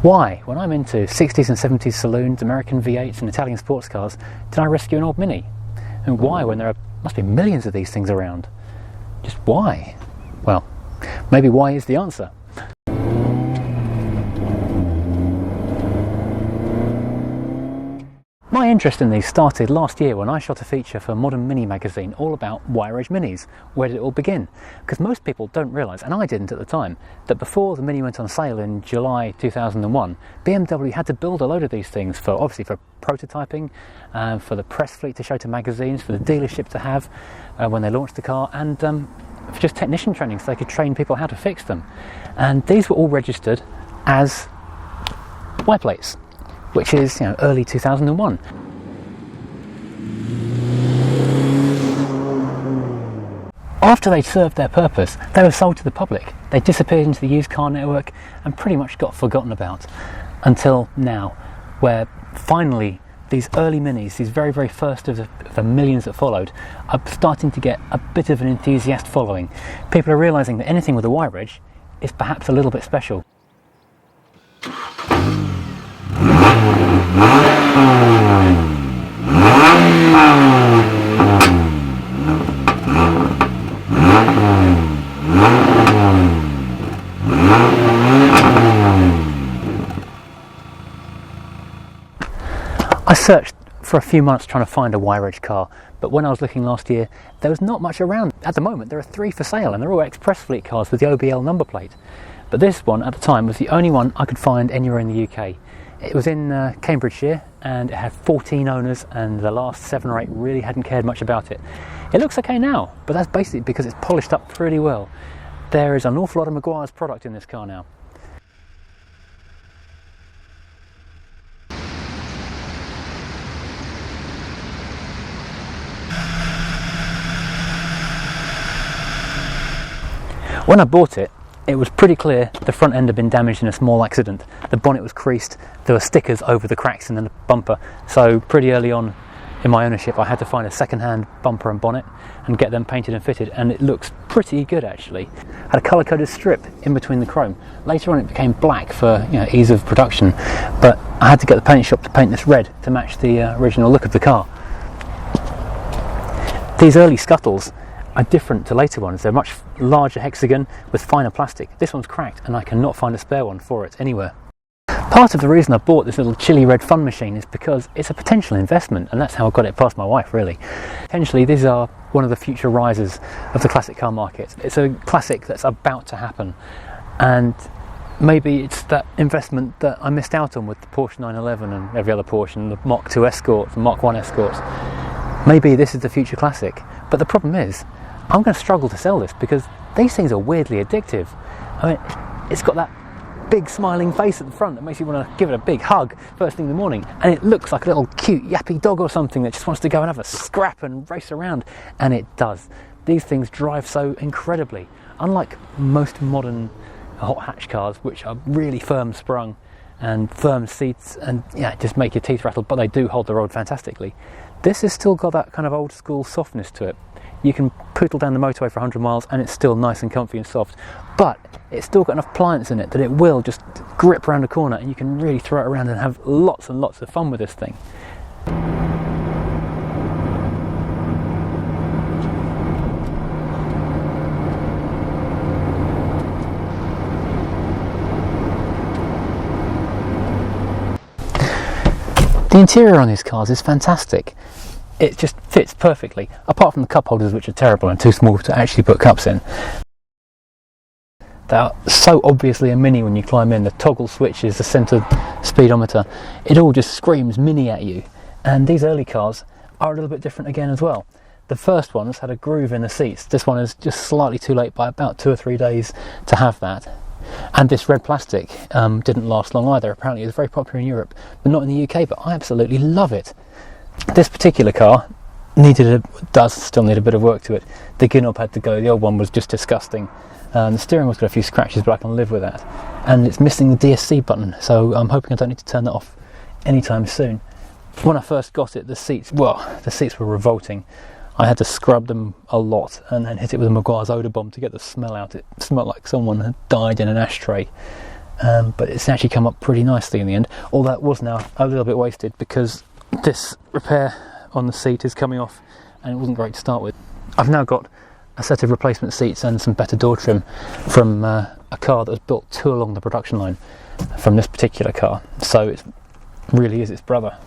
Why, when I'm into 60s and 70s saloons, American V8s and Italian sports cars, did I rescue an old Mini? And why, when there must be millions of these things around? Just why? Well, maybe why is the answer. My interest in these started last year when I shot a feature for Modern Mini magazine all about wire edge Minis. Where did it all begin? Because most people don't realise, and I didn't at the time, that before the Mini went on sale in July 2001, BMW had to build a load of these things for, obviously, for prototyping, for the press fleet to show to magazines, for the dealership to have when they launched the car, and for just technician training so they could train people how to fix them. And these were all registered as wire plates, which is, early 2001. After they'd served their purpose, they were sold to the public. They disappeared into the used car network and pretty much got forgotten about until now, where finally these early Minis, these very, very first of the millions that followed, are starting to get a bit of an enthusiast following. People are realising that anything with a wire edge is perhaps a little bit special. I searched for a few months trying to find a wire edge car, but when I was looking last year, there was not much around. At the moment, there are 3 for sale, and they're all ex-press fleet cars with the OBL number plate. But this one, at the time, was the only one I could find anywhere in the UK. It was in Cambridgeshire, and it had 14 owners, and the last 7 or 8 really hadn't cared much about it. It looks okay now, but that's basically because it's polished up pretty well. There is an awful lot of Meguiars product in this car now. When I bought it, it was pretty clear the front end had been damaged in a small accident. The bonnet was creased, there were stickers over the cracks in the bumper, so pretty early on in my ownership I had to find a second-hand bumper and bonnet and get them painted and fitted, and it looks pretty good actually. Had a colour-coded strip in between the chrome. Later on it became black for ease of production, but I had to get the paint shop to paint this red to match the original look of the car. These early scuttles are different to later ones. They're much larger hexagon with finer plastic. This one's cracked and I cannot find a spare one for it anywhere. Part of the reason I bought this little chili red fun machine is because it's a potential investment, and that's how I got it past my wife really. Potentially these are one of the future risers of the classic car market. It's a classic that's about to happen, and maybe it's that investment that I missed out on with the Porsche 911 and every other Porsche and the Mark II Escorts and Mark I Escorts. Maybe this is the future classic, but the problem is I'm going to struggle to sell this because these things are weirdly addictive. I mean, it's got that big smiling face at the front that makes you want to give it a big hug first thing in the morning, and it looks like a little cute yappy dog or something that just wants to go and have a scrap and race around, and it does. These things drive so incredibly, unlike most modern hot hatch cars, which are really firm sprung and firm seats and just make your teeth rattle, but they do hold the road fantastically. This has still got that kind of old school softness to it. You can poodle down the motorway for 100 miles and it's still nice and comfy and soft, but it's still got enough pliance in it that it will just grip around a corner and you can really throw it around and have lots and lots of fun with this thing. The interior on these cars is fantastic. It just fits perfectly, apart from the cup holders, which are terrible and too small to actually put cups in. They are so obviously a Mini when you climb in. The toggle switches, the centre speedometer, it all just screams Mini at you. And these early cars are a little bit different again as well. The first ones had a groove in the seats. This one is just slightly too late by about 2 or 3 days to have that. And this red plastic didn't last long either. Apparently it was very popular in Europe, but not in the UK, but I absolutely love it. This particular car does still need a bit of work to it. The gear knob had to go, the old one was just disgusting. The steering wheel's got a few scratches, but I can live with that. And it's missing the DSC button, so I'm hoping I don't need to turn that off anytime soon. When I first got it, the seats were revolting. I had to scrub them a lot and then hit it with a Meguiar's odour bomb to get the smell out. It smelled like someone had died in an ashtray. but it's actually come up pretty nicely in the end, although it was now a little bit wasted because this repair on the seat is coming off and it wasn't great to start with. I've now got a set of replacement seats and some better door trim from a car that was built along the production line from this particular car, so it really is its brother.